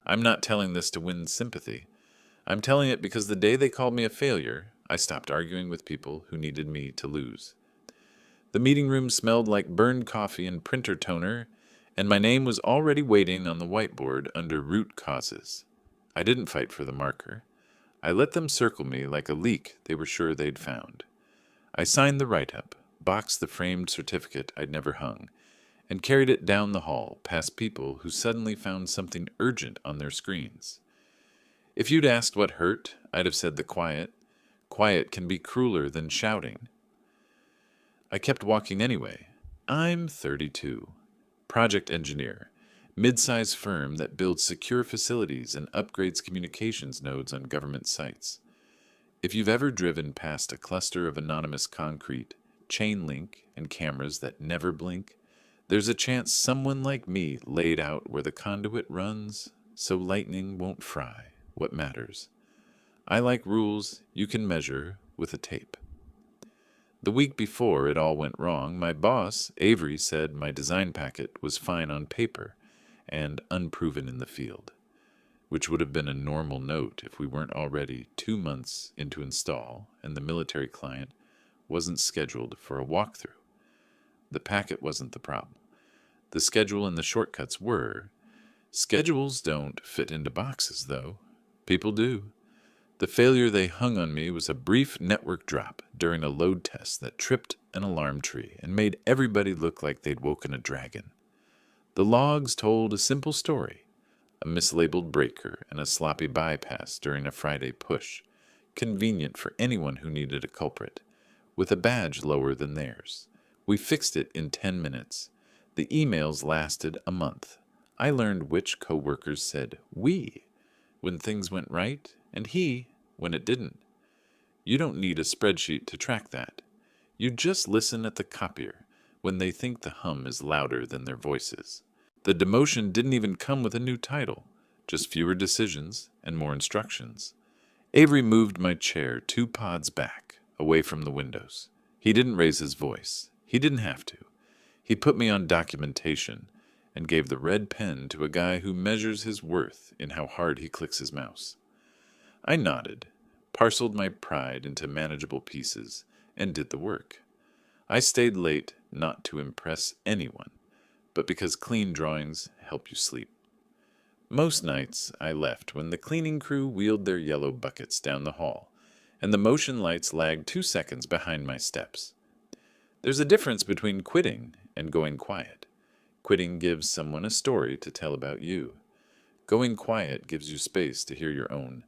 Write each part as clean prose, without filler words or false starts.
I'm not telling this to win sympathy. I'm telling it because the day they called me a failure, I stopped arguing with people who needed me to lose. The meeting room smelled like burned coffee and printer toner, and my name was already waiting on the whiteboard under root causes. I didn't fight for the marker. I let them circle me like a leak they were sure they'd found. I signed the write-up, boxed the framed certificate I'd never hung, and carried it down the hall past people who suddenly found something urgent on their screens. If you'd asked what hurt, I'd have said the quiet. Quiet can be crueler than shouting. I kept walking anyway. I'm 32. Project engineer. Mid-sized firm that builds secure facilities and upgrades communications nodes on government sites. If you've ever driven past a cluster of anonymous concrete, chain link, and cameras that never blink, there's a chance someone like me laid out where the conduit runs so lightning won't fry what matters. I like rules you can measure with a tape. The week before it all went wrong, my boss, Avery, said my design packet was fine on paper and unproven in the field, which would have been a normal note if we weren't already 2 months into install and the military client wasn't scheduled for a walkthrough. The packet wasn't the problem. The schedule and the shortcuts were. Schedules don't fit into boxes, though. People do. The failure they hung on me was a brief network drop during a load test that tripped an alarm tree and made everybody look like they'd woken a dragon. The logs told a simple story, a mislabeled breaker and a sloppy bypass during a Friday push, convenient for anyone who needed a culprit, with a badge lower than theirs. We fixed it in 10 minutes. The emails lasted a month. I learned which coworkers said "we" when things went right and "he" when it didn't. You don't need a spreadsheet to track that. You just listen at the copier when they think the hum is louder than their voices. The demotion didn't even come with a new title, just fewer decisions and more instructions. Avery moved my chair 2 pods back, away from the windows. He didn't raise his voice. He didn't have to. He put me on documentation and gave the red pen to a guy who measures his worth in how hard he clicks his mouse. I nodded, parceled my pride into manageable pieces, and did the work. I stayed late not to impress anyone, but because clean drawings help you sleep. Most nights I left when the cleaning crew wheeled their yellow buckets down the hall, and the motion lights lagged 2 seconds behind my steps. There's a difference between quitting and going quiet. Quitting gives someone a story to tell about you. Going quiet gives you space to hear your own.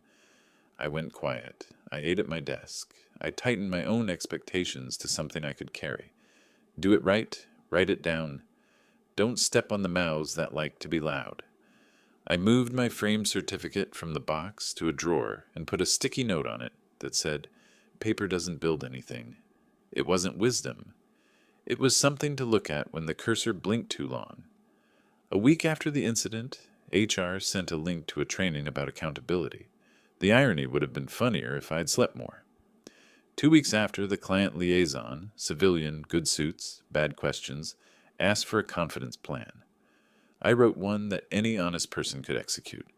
I went quiet. I ate at my desk. I tightened my own expectations to something I could carry. Do it right, write it down. Don't step on the mouths that like to be loud. I moved my framed certificate from the box to a drawer and put a sticky note on it that said, "Paper doesn't build anything." It wasn't wisdom. It was something to look at when the cursor blinked too long. A week after the incident, HR sent a link to a training about accountability. The irony would have been funnier if I'd slept more. 2 weeks after, the client liaison, civilian, good suits, bad questions, asked for a confidence plan. I wrote one that any honest person could execute.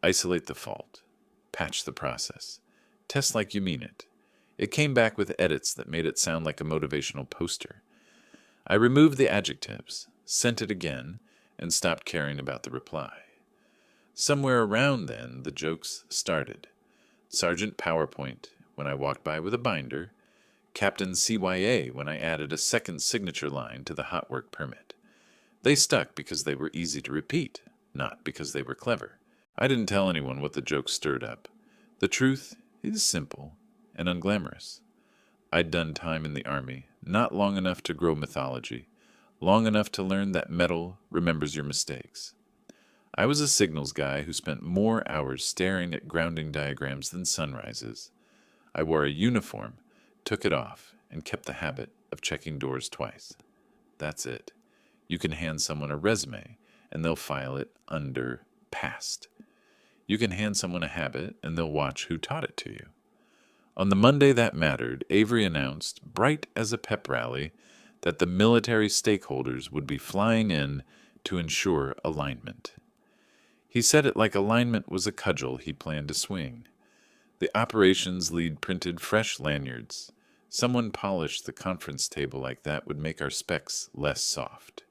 Isolate the fault. Patch the process. Test like you mean it. It came back with edits that made it sound like a motivational poster. I removed the adjectives, sent it again, and stopped caring about the reply. Somewhere around then, the jokes started. Sergeant PowerPoint when I walked by with a binder, Captain CYA when I added a second signature line to the hot work permit. They stuck because they were easy to repeat, not because they were clever. I didn't tell anyone what the jokes stirred up. The truth is simple and unglamorous. I'd done time in the Army, not long enough to grow mythology, long enough to learn that metal remembers your mistakes. I was a signals guy who spent more hours staring at grounding diagrams than sunrises. I wore a uniform, took it off, and kept the habit of checking doors twice. That's it. You can hand someone a resume, and they'll file it under past. You can hand someone a habit, and they'll watch who taught it to you. On the Monday that mattered, Avery announced, bright as a pep rally, that the military stakeholders would be flying in to ensure alignment. He said it like alignment was a cudgel he planned to swing. The operations lead printed fresh lanyards. Someone polished the conference table like that would make our specs less soft.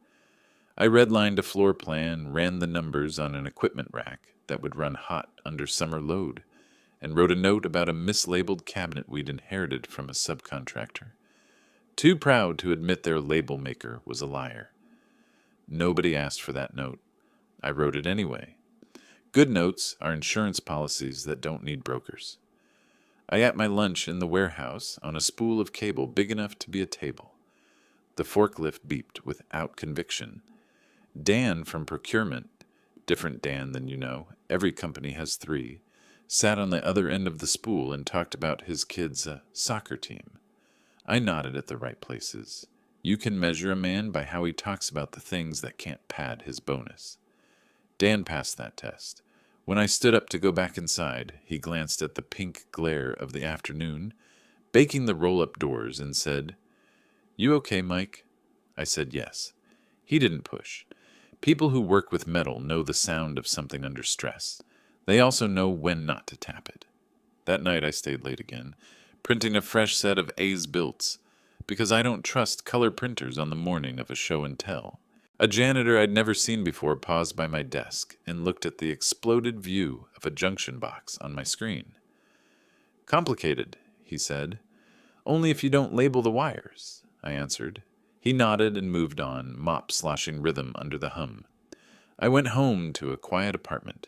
I redlined a floor plan, ran the numbers on an equipment rack that would run hot under summer load, and wrote a note about a mislabeled cabinet we'd inherited from a subcontractor. Too proud to admit their label maker was a liar. Nobody asked for that note. I wrote it anyway. Good notes are insurance policies that don't need brokers. I ate my lunch in the warehouse on a spool of cable big enough to be a table. The forklift beeped without conviction. Dan from procurement, different Dan than you know, every company has 3, sat on the other end of the spool and talked about his kids' soccer team. I nodded at the right places. You can measure a man by how he talks about the things that can't pad his bonus. Dan passed that test. When I stood up to go back inside, he glanced at the pink glare of the afternoon, baking the roll-up doors, and said, "You okay, Mike?" I said yes. He didn't push. People who work with metal know the sound of something under stress. They also know when not to tap it. That night I stayed late again, printing a fresh set of A's Builts, because I don't trust color printers on the morning of a show and tell. A janitor I'd never seen before paused by my desk and looked at the exploded view of a junction box on my screen. "Complicated," he said. "Only if you don't label the wires," I answered. He nodded and moved on, mop sloshing rhythm under the hum. I went home to a quiet apartment,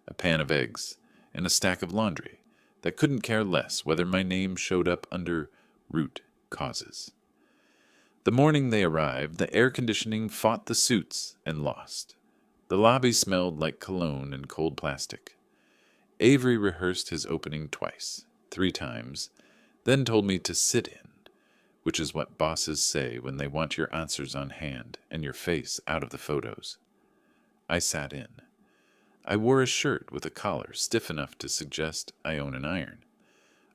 a pan of eggs, and a stack of laundry that couldn't care less whether my name showed up under root causes. The morning they arrived, the air conditioning fought the suits and lost. The lobby smelled like cologne and cold plastic. Avery rehearsed his opening twice, 3 times, then told me to sit in, which is what bosses say when they want your answers on hand and your face out of the photos. I sat in. I wore a shirt with a collar stiff enough to suggest I own an iron.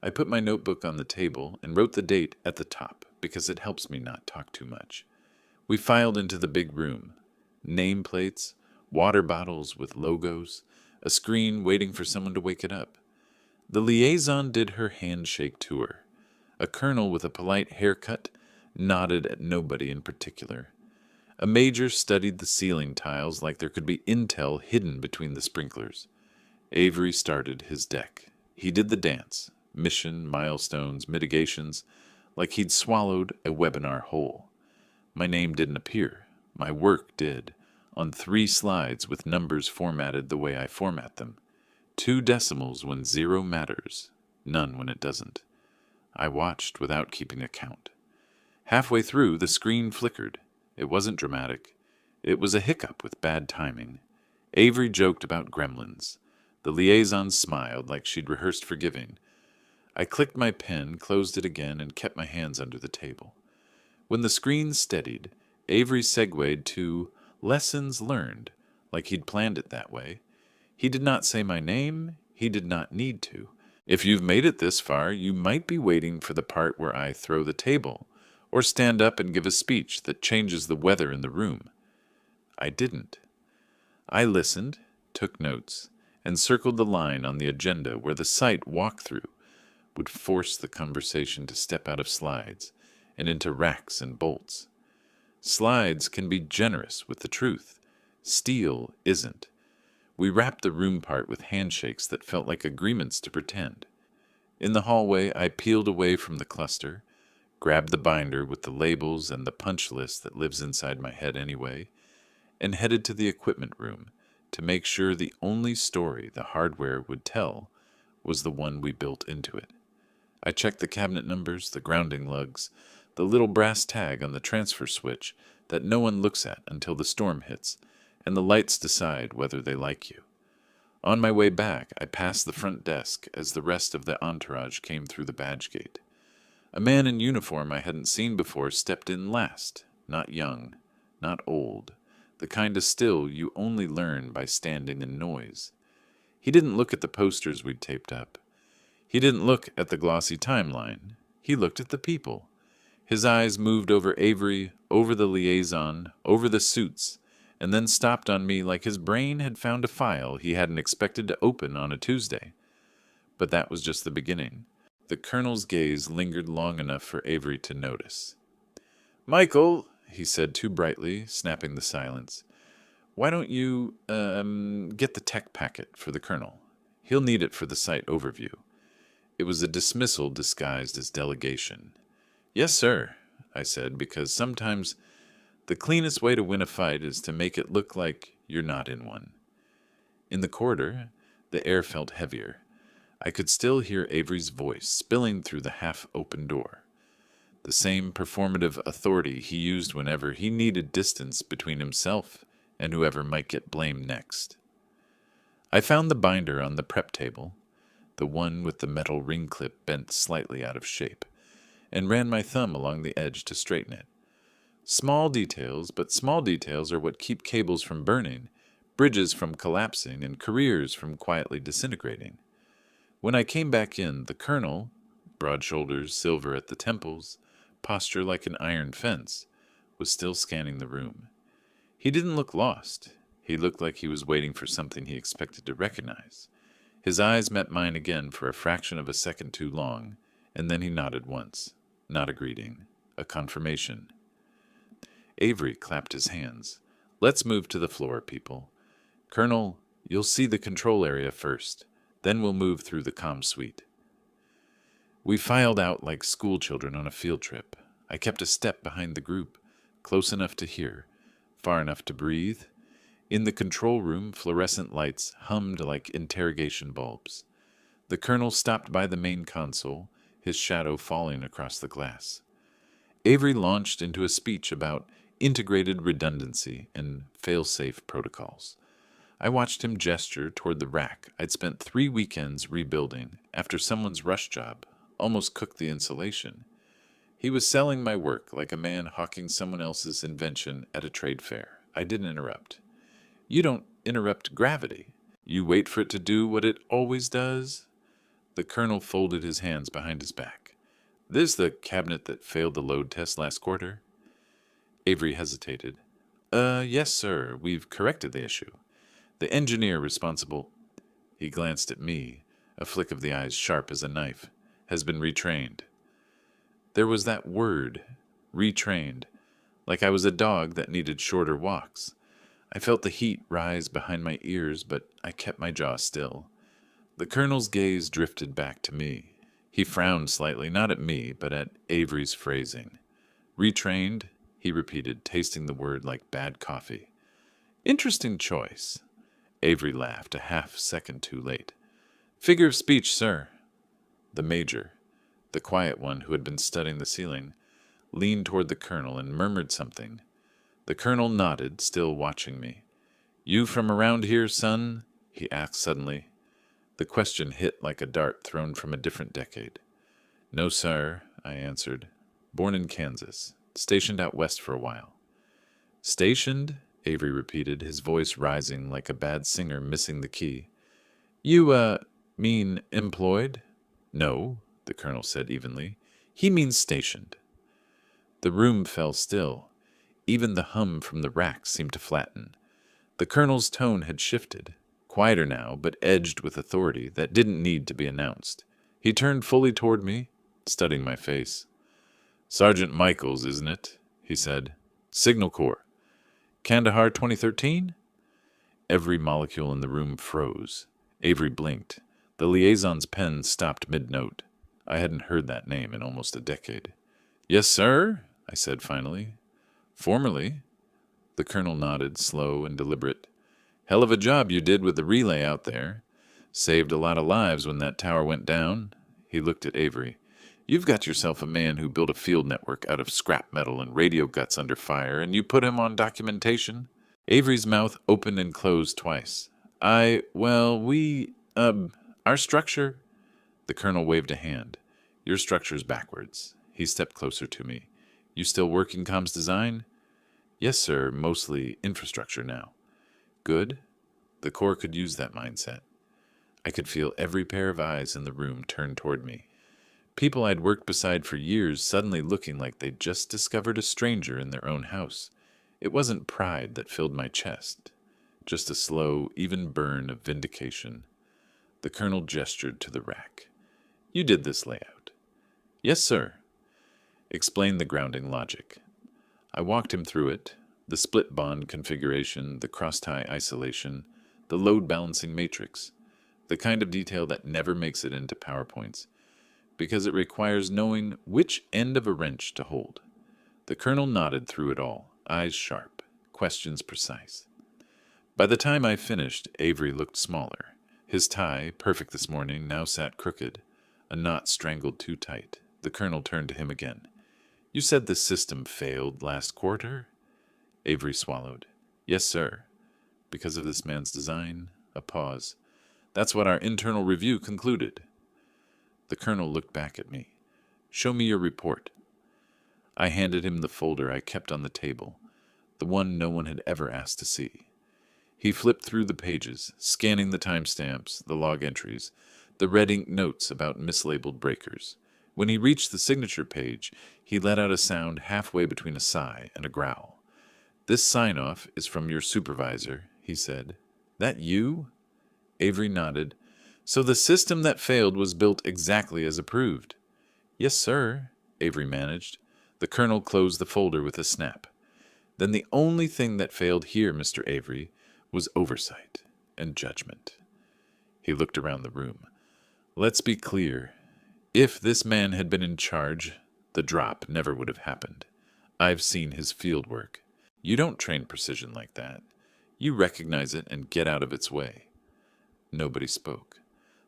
I put my notebook on the table and wrote the date at the top because it helps me not talk too much. We filed into the big room. Nameplates, water bottles with logos, a screen waiting for someone to wake it up. The liaison did her handshake tour. A colonel with a polite haircut nodded at nobody in particular. A major studied the ceiling tiles like there could be intel hidden between the sprinklers. Avery started his deck. He did the dance, mission, milestones, mitigations, like he'd swallowed a webinar whole. My name didn't appear. My work did, on 3 slides with numbers formatted the way I format them. 2 decimals when 0 matters, none when it doesn't. I watched without keeping a count. Halfway through, the screen flickered. It wasn't dramatic. It was a hiccup with bad timing. Avery joked about gremlins. The liaison smiled like she'd rehearsed forgiving. I clicked my pen, closed it again, and kept my hands under the table. When the screen steadied, Avery segued to lessons learned, like he'd planned it that way. He did not say my name. He did not need to. If you've made it this far, you might be waiting for the part where I throw the table, or stand up and give a speech that changes the weather in the room. I didn't. I listened, took notes, and circled the line on the agenda where the site walkthrough would force the conversation to step out of slides and into racks and bolts. Slides can be generous with the truth. Steel isn't. We wrapped the room part with handshakes that felt like agreements to pretend. In the hallway, I peeled away from the cluster, grabbed the binder with the labels and the punch list that lives inside my head anyway, and headed to the equipment room to make sure the only story the hardware would tell was the one we built into it. I checked the cabinet numbers, the grounding lugs, the little brass tag on the transfer switch that no one looks at until the storm hits, and the lights decide whether they like you. On my way back, I passed the front desk as the rest of the entourage came through the badge gate. A man in uniform I hadn't seen before stepped in last, not young, not old, the kind of still you only learn by standing in noise. He didn't look at the posters we'd taped up. He didn't look at the glossy timeline. He looked at the people. His eyes moved over Avery, over the liaison, over the suits, and then stopped on me like his brain had found a file he hadn't expected to open on a Tuesday. But that was just the beginning. The colonel's gaze lingered long enough for Avery to notice. "Michael," he said too brightly, snapping the silence, "why don't you, get the tech packet for the colonel? He'll need it for the site overview." It was a dismissal disguised as delegation. "Yes, sir," I said, because sometimes the cleanest way to win a fight is to make it look like you're not in one. In the corridor, the air felt heavier. I could still hear Avery's voice spilling through the half-open door. The same performative authority he used whenever he needed distance between himself and whoever might get blamed next. I found the binder on the prep table, the one with the metal ring clip bent slightly out of shape, and ran my thumb along the edge to straighten it. Small details, but small details are what keep cables from burning, bridges from collapsing, and careers from quietly disintegrating. When I came back in, the colonel, broad shoulders, silver at the temples, posture like an iron fence, was still scanning the room. He didn't look lost. He looked like he was waiting for something he expected to recognize. His eyes met mine again for a fraction of a second too long, and then he nodded once. Not a greeting, a confirmation. Avery clapped his hands. "Let's move to the floor, people. Colonel, you'll see the control area first. Then we'll move through the comm suite." We filed out like schoolchildren on a field trip. I kept a step behind the group, close enough to hear, far enough to breathe. In the control room, fluorescent lights hummed like interrogation bulbs. The colonel stopped by the main console, his shadow falling across the glass. Avery launched into a speech about integrated redundancy and fail-safe protocols. I watched him gesture toward the rack I'd spent 3 weekends rebuilding after someone's rush job almost cooked the insulation. He was selling my work like a man hawking someone else's invention at a trade fair. I didn't interrupt. "You don't interrupt gravity. You wait for it to do what it always does." The colonel folded his hands behind his back. "This the cabinet that failed the load test last quarter?" Avery hesitated. Yes, sir. We've corrected the issue. The engineer responsible," he glanced at me, a flick of the eyes sharp as a knife, "has been retrained." There was that word, retrained, like I was a dog that needed shorter walks. I felt the heat rise behind my ears, but I kept my jaw still. The colonel's gaze drifted back to me. He frowned slightly, not at me, but at Avery's phrasing. "Retrained," he repeated, tasting the word like bad coffee. "Interesting choice." Avery laughed, a half-second too late. "Figure of speech, sir." The major, the quiet one who had been studying the ceiling, leaned toward the colonel and murmured something. The colonel nodded, still watching me. "You from around here, son?" he asked suddenly. The question hit like a dart thrown from a different decade. "No, sir," I answered. "Born in Kansas. Stationed out west for a while." "Stationed?" Avery repeated, his voice rising like a bad singer missing the key. "You, mean employed?" "No," the colonel said evenly. "He means stationed." The room fell still. Even the hum from the rack seemed to flatten. The colonel's tone had shifted, quieter now, but edged with authority that didn't need to be announced. He turned fully toward me, studying my face. "Sergeant Michaels, isn't it?" he said. "Signal Corps. Kandahar 2013? Every molecule in the room froze. Avery blinked. The liaison's pen stopped mid-note. I hadn't heard that name in almost a decade. "Yes, sir," I said finally. "Formerly." The colonel nodded, slow and deliberate. "Hell of a job you did with the relay out there. Saved a lot of lives when that tower went down." He looked at Avery. "You've got yourself a man who built a field network out of scrap metal and radio guts under fire, and you put him on documentation?" Avery's mouth opened and closed twice. Our structure..." The colonel waved a hand. "Your structure's backwards." He stepped closer to me. "You still work in comms design?" "Yes, sir, mostly infrastructure now." "Good." The Corps could use that mindset. I could feel every pair of eyes in the room turned toward me. People I'd worked beside for years suddenly looking like they'd just discovered a stranger in their own house. It wasn't pride that filled my chest, just a slow, even burn of vindication. The colonel gestured to the rack. You did this layout. Yes, sir. Explain the grounding logic. I walked him through it, the split bond configuration, the cross-tie isolation, the load-balancing matrix, the kind of detail that never makes it into PowerPoints, because it requires knowing which end of a wrench to hold. The colonel nodded through it all, eyes sharp, questions precise. By the time I finished, Avery looked smaller. His tie, perfect this morning, now sat crooked, a knot strangled too tight. The colonel turned to him again. You said the system failed last quarter? Avery swallowed. Yes, sir. Because of this man's design? A pause. That's what our internal review concluded. The colonel looked back at me. Show me your report. I handed him the folder I kept on the table, the one no one had ever asked to see. He flipped through the pages, scanning the timestamps, the log entries, the red ink notes about mislabeled breakers. When he reached the signature page, he let out a sound halfway between a sigh and a growl. This sign-off is from your supervisor, he said. That you? Avery nodded. So the system that failed was built exactly as approved. Yes, sir, Avery managed. The colonel closed the folder with a snap. Then the only thing that failed here, Mr. Avery, was oversight and judgment. He looked around the room. Let's be clear. If this man had been in charge, the drop never would have happened. I've seen his field work. You don't train precision like that. You recognize it and get out of its way. Nobody spoke.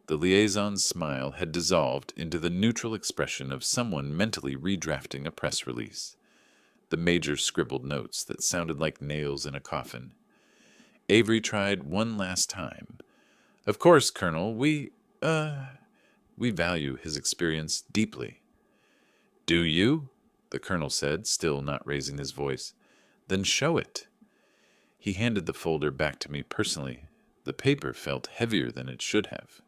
The liaison's smile had dissolved into the neutral expression of someone mentally redrafting a press release. The major scribbled notes that sounded like nails in a coffin. Avery tried one last time. Of course, Colonel, we value his experience deeply. Do you? The colonel said, still not raising his voice. Then show it. He handed the folder back to me personally. The paper felt heavier than it should have.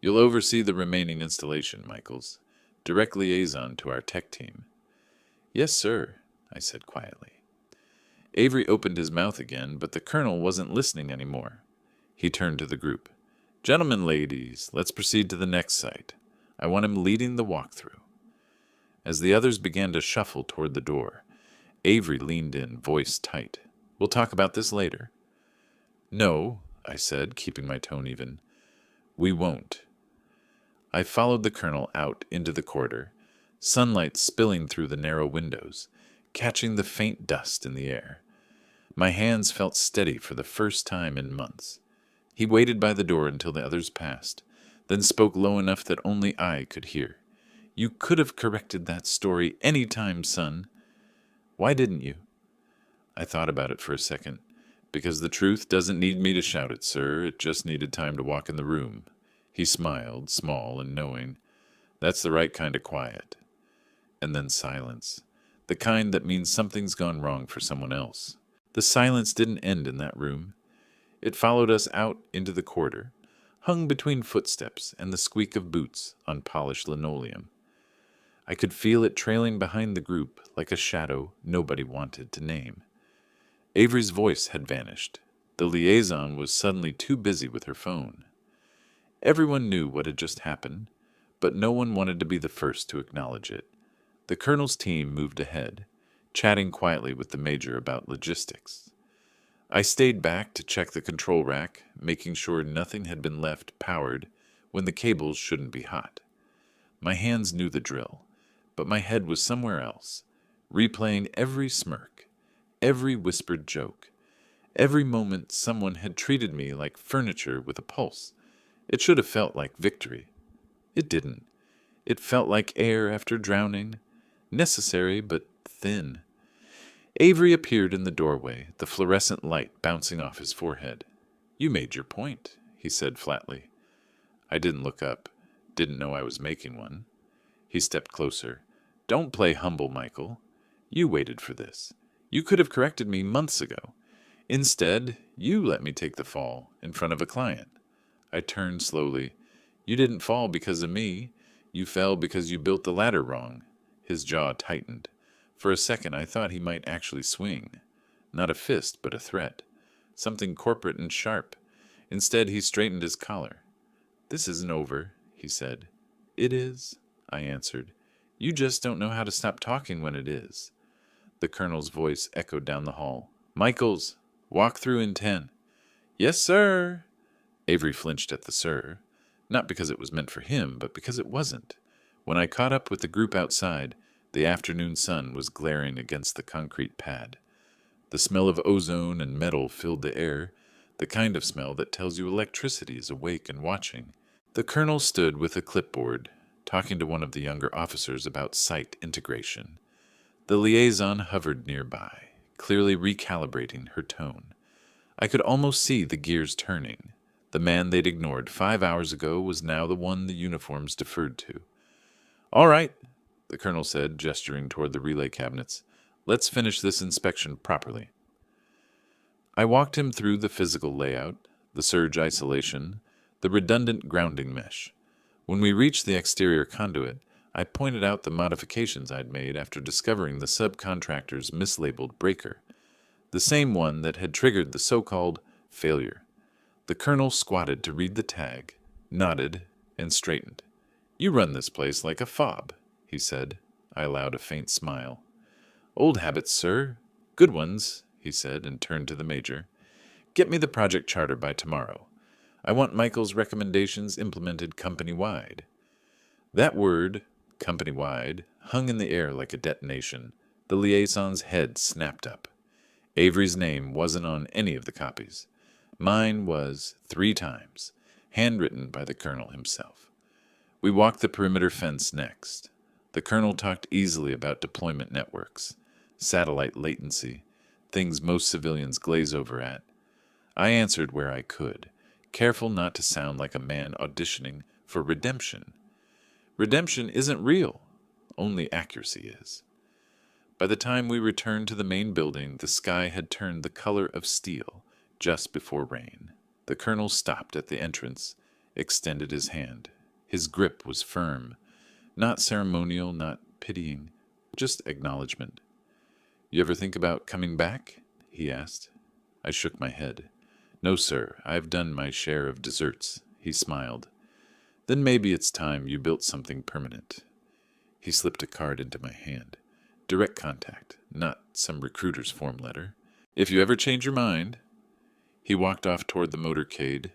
You'll oversee the remaining installation, Michaels. Direct liaison to our tech team. Yes, sir, I said quietly. Avery opened his mouth again, but the colonel wasn't listening anymore. He turned to the group. Gentlemen, ladies, let's proceed to the next site. I want him leading the walkthrough. As the others began to shuffle toward the door, Avery leaned in, voice tight. We'll talk about this later. No, I said, keeping my tone even. We won't. I followed the colonel out into the corridor, sunlight spilling through the narrow windows, catching the faint dust in the air. My hands felt steady for the first time in months. He waited by the door until the others passed, then spoke low enough that only I could hear. You could have corrected that story any time, son. Why didn't you? I thought about it for a second. Because the truth doesn't need me to shout it, sir. It just needed time to walk in the room. He smiled, small and knowing. That's the right kind of quiet. And then silence. The kind that means something's gone wrong for someone else. The silence didn't end in that room. It followed us out into the corridor, hung between footsteps and the squeak of boots on polished linoleum. I could feel it trailing behind the group like a shadow nobody wanted to name. Avery's voice had vanished. The liaison was suddenly too busy with her phone. Everyone knew what had just happened, but no one wanted to be the first to acknowledge it. The colonel's team moved ahead, chatting quietly with the major about logistics. I stayed back to check the control rack, making sure nothing had been left powered when the cables shouldn't be hot. My hands knew the drill, but my head was somewhere else, replaying every smirk, every whispered joke, every moment someone had treated me like furniture with a pulse. It should have felt like victory. It didn't. It felt like air after drowning, necessary but thin. Avery appeared in the doorway, the fluorescent light bouncing off his forehead. You made your point, he said flatly. I didn't look up, didn't know I was making one. He stepped closer. Don't play humble, Michael. You waited for this. You could have corrected me months ago. Instead, you let me take the fall in front of a client. I turned slowly. You didn't fall because of me. You fell because you built the ladder wrong. His jaw tightened. For a second, I thought he might actually swing. Not a fist, but a threat. Something corporate and sharp. Instead, he straightened his collar. "This isn't over," he said. "It is," I answered. "You just don't know how to stop talking when it is." The colonel's voice echoed down the hall. "Michaels, walk through in 10. "Yes, sir." Avery flinched at the "sir." Not because it was meant for him, but because it wasn't. When I caught up with the group outside, the afternoon sun was glaring against the concrete pad. The smell of ozone and metal filled the air, the kind of smell that tells you electricity is awake and watching. The colonel stood with a clipboard, talking to one of the younger officers about site integration. The liaison hovered nearby, clearly recalibrating her tone. I could almost see the gears turning. The man they'd ignored 5 hours ago was now the one the uniforms deferred to. "All right," the colonel said, gesturing toward the relay cabinets. "Let's finish this inspection properly." I walked him through the physical layout, the surge isolation, the redundant grounding mesh. When we reached the exterior conduit, I pointed out the modifications I'd made after discovering the subcontractor's mislabeled breaker, the same one that had triggered the so-called failure. The colonel squatted to read the tag, nodded, and straightened. "You run this place like a fob," he said. I allowed a faint smile. "Old habits, sir. Good ones," he said, and turned to the major. "Get me the project charter by tomorrow. I want Michael's recommendations implemented company-wide." That word, company-wide, hung in the air like a detonation. The liaison's head snapped up. Avery's name wasn't on any of the copies. Mine was 3 times, handwritten by the colonel himself. We walked the perimeter fence next. The colonel talked easily about deployment networks, satellite latency, things most civilians glaze over at. I answered where I could, careful not to sound like a man auditioning for redemption. Redemption isn't real. Only accuracy is. By the time we returned to the main building, the sky had turned the color of steel just before rain. The colonel stopped at the entrance, extended his hand. His grip was firm, not ceremonial, not pitying, just acknowledgement. "You ever think about coming back?" he asked. I shook my head. "No, sir, I've done my share of desserts," he smiled. "Then maybe it's time you built something permanent." He slipped a card into my hand. Direct contact, not some recruiter's form letter. "If you ever change your mind." He walked off toward the motorcade,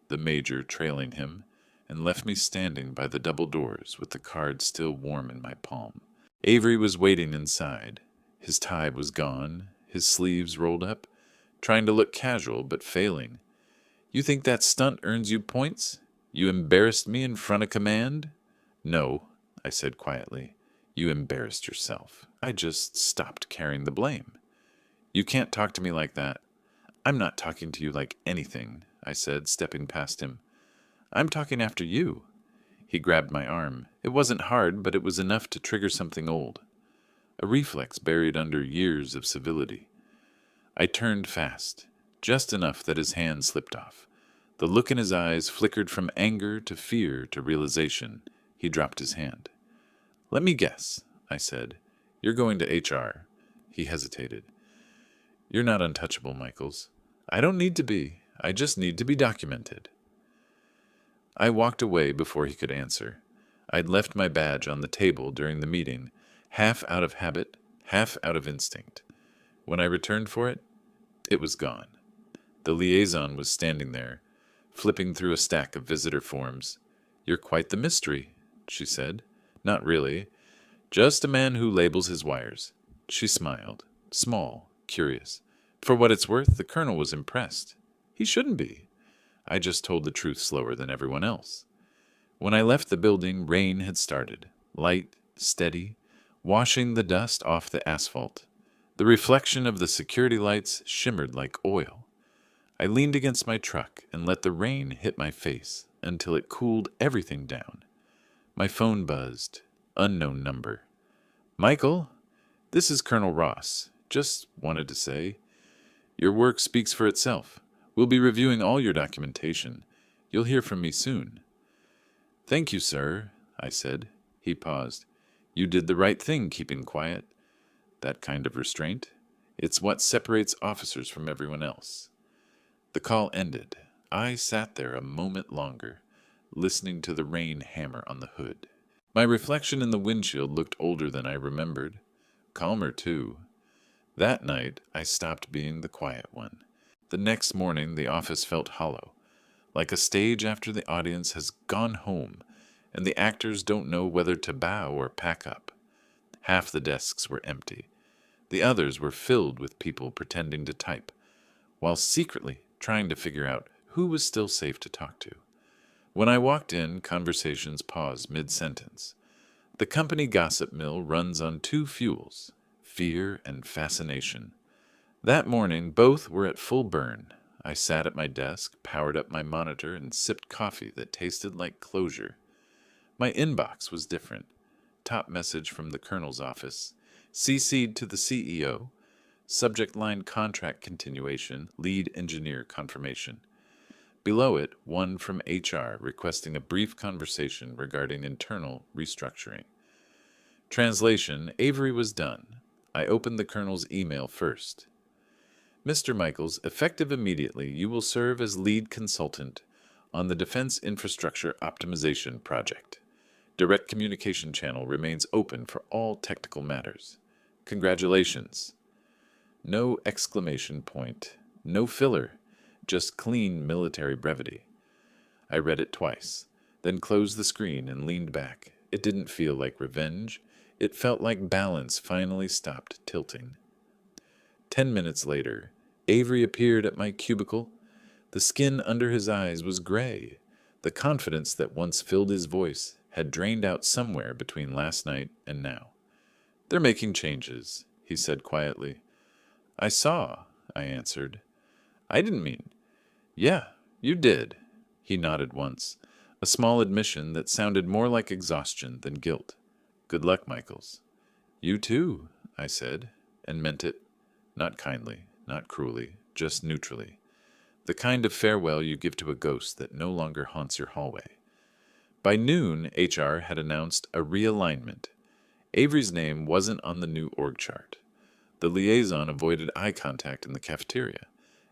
the major trailing him, and left me standing by the double doors with the card still warm in my palm. Avery was waiting inside. His tie was gone, his sleeves rolled up, trying to look casual but failing. "You think that stunt earns you points? You embarrassed me in front of command?" "No," I said quietly. "You embarrassed yourself. I just stopped carrying the blame." "You can't talk to me like that." "I'm not talking to you like anything," I said, stepping past him. "I'm talking after you." He grabbed my arm. It wasn't hard, but it was enough to trigger something old. A reflex buried under years of civility. I turned fast, just enough that his hand slipped off. The look in his eyes flickered from anger to fear to realization. He dropped his hand. "Let me guess," I said. "You're going to HR." He hesitated. "You're not untouchable, Michaels." "I don't need to be. I just need to be documented." I walked away before he could answer. I'd left my badge on the table during the meeting, half out of habit, half out of instinct. When I returned for it, it was gone. The liaison was standing there, flipping through a stack of visitor forms. "You're quite the mystery," she said. "Not really. Just a man who labels his wires." She smiled, small, curious. For what it's worth, the colonel was impressed. He shouldn't be. I just told the truth slower than everyone else. When I left the building, rain had started, light, steady, washing the dust off the asphalt. The reflection of the security lights shimmered like oil. I leaned against my truck and let the rain hit my face until it cooled everything down. My phone buzzed. Unknown number. "Michael, this is Colonel Ross. Just wanted to say, your work speaks for itself. We'll be reviewing all your documentation. You'll hear from me soon." "Thank you, sir," I said. He paused. "You did the right thing keeping quiet." That kind of restraint. It's what separates officers from everyone else. The call ended. I sat there a moment longer, listening to the rain hammer on the hood. My reflection in the windshield looked older than I remembered. Calmer, too. That night, I stopped being the quiet one. The next morning, the office felt hollow, like a stage after the audience has gone home and the actors don't know whether to bow or pack up. Half the desks were empty. The others were filled with people pretending to type, while secretly trying to figure out who was still safe to talk to. When I walked in, conversations paused mid-sentence. The company gossip mill runs on two fuels, fear and fascination. That morning, both were at full burn. I sat at my desk, powered up my monitor, and sipped coffee that tasted like closure. My inbox was different. Top message from the colonel's office. CC'd to the CEO. Subject line contract continuation, lead engineer confirmation. Below it, one from HR requesting a brief conversation regarding internal restructuring. Translation, Avery was done. I opened the colonel's email first. Mr. Michaels, effective immediately, you will serve as lead consultant on the Defense Infrastructure Optimization Project. Direct communication channel remains open for all technical matters. Congratulations. No exclamation point, no filler, just clean military brevity. I read it twice, then closed the screen and leaned back. It didn't feel like revenge. It felt like balance finally stopped tilting. 10 minutes later, Avery appeared at my cubicle. The skin under his eyes was gray. The confidence that once filled his voice had drained out somewhere between last night and now. They're making changes, he said quietly. I saw, I answered. I didn't mean. Yeah, you did. He nodded once, a small admission that sounded more like exhaustion than guilt. Good luck, Michaels. You too, I said, and meant it. Not kindly, not cruelly, just neutrally. The kind of farewell you give to a ghost that no longer haunts your hallway. By noon, HR had announced a realignment. Avery's name wasn't on the new org chart. The liaison avoided eye contact in the cafeteria,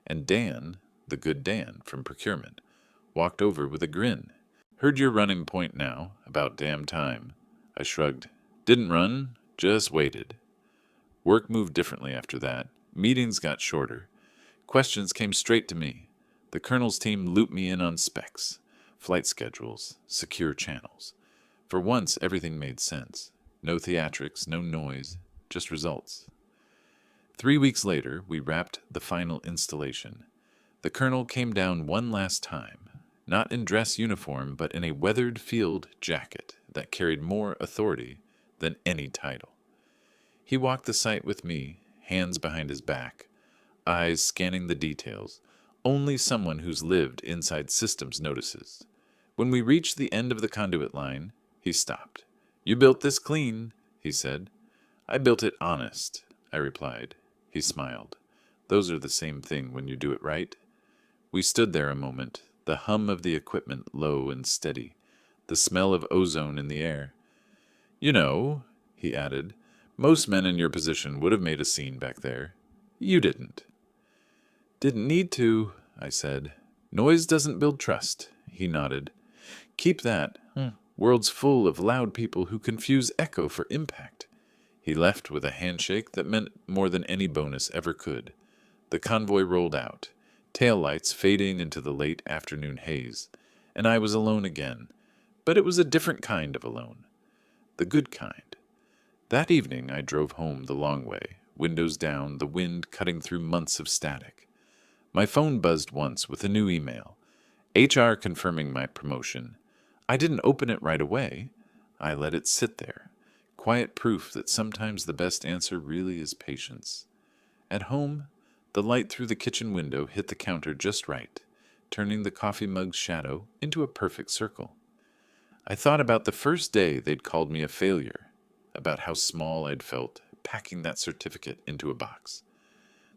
and Dan, the good Dan from procurement, walked over with a grin. Heard your running point now, about damn time. I shrugged. Didn't run, just waited. Work moved differently after that. Meetings got shorter. Questions came straight to me. The colonel's team looped me in on specs, flight schedules, secure channels. For once, everything made sense. No theatrics, no noise, just results. 3 weeks later, we wrapped the final installation. The colonel came down one last time, not in dress uniform, but in a weathered field jacket that carried more authority than any title. He walked the site with me, hands behind his back, eyes scanning the details. Only someone who's lived inside systems notices. When we reached the end of the conduit line, he stopped. You built this clean, he said. I built it honest, I replied. He smiled. Those are the same thing when you do it right. We stood there a moment, the hum of the equipment low and steady, the smell of ozone in the air. You know, he added, most men in your position would have made a scene back there. You didn't. Didn't need to, I said. Noise doesn't build trust, he nodded. Keep that. World's full of loud people who confuse echo for impact. He left with a handshake that meant more than any bonus ever could. The convoy rolled out, taillights fading into the late afternoon haze, and I was alone again. But it was a different kind of alone. The good kind. That evening I drove home the long way, windows down, the wind cutting through months of static. My phone buzzed once with a new email. HR confirming my promotion. I didn't open it right away. I let it sit there. Quiet proof that sometimes the best answer really is patience. At home, the light through the kitchen window hit the counter just right, turning the coffee mug's shadow into a perfect circle. I thought about the first day they'd called me a failure, about how small I'd felt packing that certificate into a box.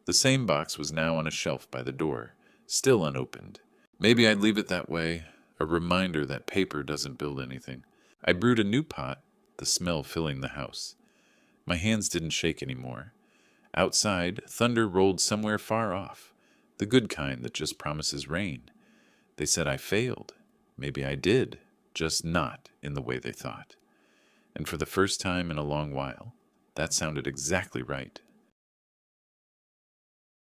The same box was now on a shelf by the door, still unopened. Maybe I'd leave it that way, a reminder that paper doesn't build anything. I brewed a new pot, the smell filling the house. My hands didn't shake anymore. Outside, thunder rolled somewhere far off, the good kind that just promises rain. They said I failed. Maybe I did, just not in the way they thought. And for the first time in a long while, that sounded exactly right.